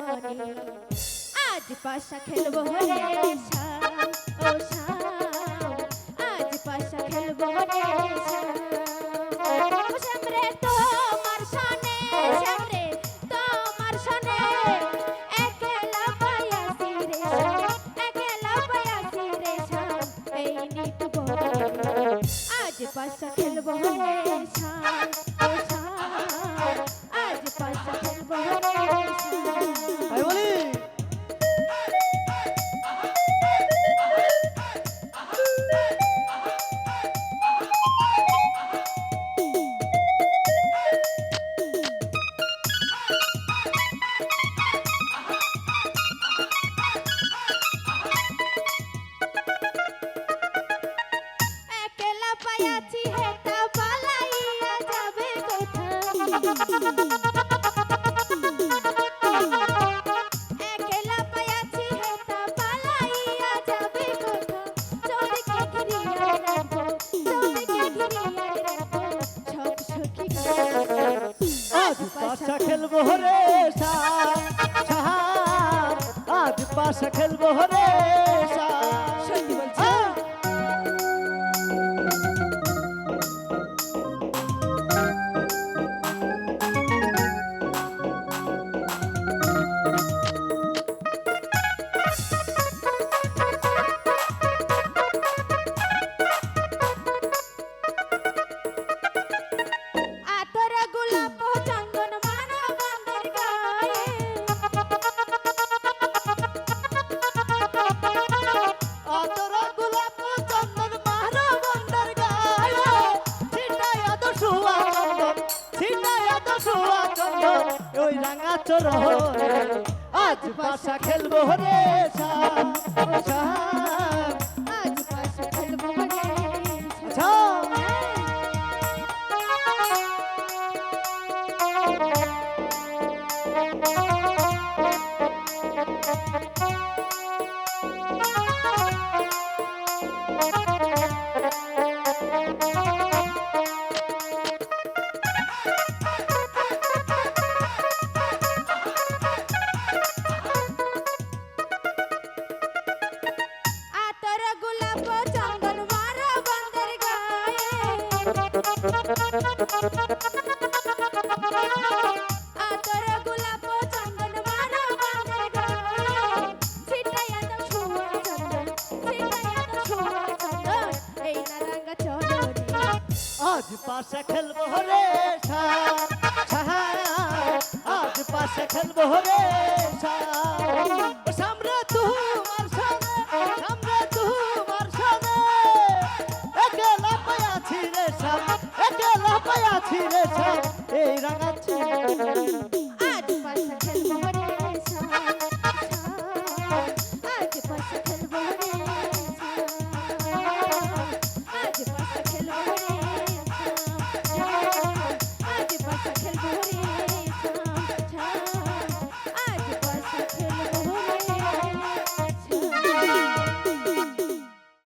বনে আজ পাশা খেলবো রে শাম ও শাম আজ পাশা খেলবো রে শাম ও শাম রে তোমার সনে শাম রে তোমার সনে একলা পায়াসি রে শাম একলা পায়াসি রে শাম এই নিত বনে আজ পাশা খেলবো রে শাম ও শাম আজ পাশা খেলবো রে শাম আমি বলি একলা পায়াছি হেতা পালাইয়া যাবে একলা পায়াছি হেতা পালাইয়া যাবে চোখে ঘিরিয়া রাখবো চোখে ঘিরিয়া রাখবো সব সখী আজ পাশা খেলবো রে শাম শাম আজ পাশা খেলবো রে শাম সত্যি বলছো আতর গোলাপ চন্দন মারা বাঁধের গায়ে আতর গোলাপ চন্দন মারা বন্দার গায়ে ছিটায়া তো শুয়া চন্দন ছিটায়া তো শুয়া চন্দন ওই রাঙা চরহরে আজ পাশা খেলবো রে শাম শাম আজ পাশা খেলবো রে শাম আতর গোলাপ চন্দন মারা বাঁধের গায়ে আতর গোলাপ চন্দন মারা বাঁধের গায়ে ছিটাইয়া দাও ছোঁয়া চন্দন ছিটাইয়া দাও ছোঁয়া চন্দন এই নারাঙ্গা চরণে আজ পাশা খেলবো রে শাম শাম আজ পাশা খেলবো রে শাম সামনে তোমার সামনে সামনে তোমার সামনে একলা পায়াছি রে শাম একলা পায়াছি রে শাম এই রাঙাচ্ছি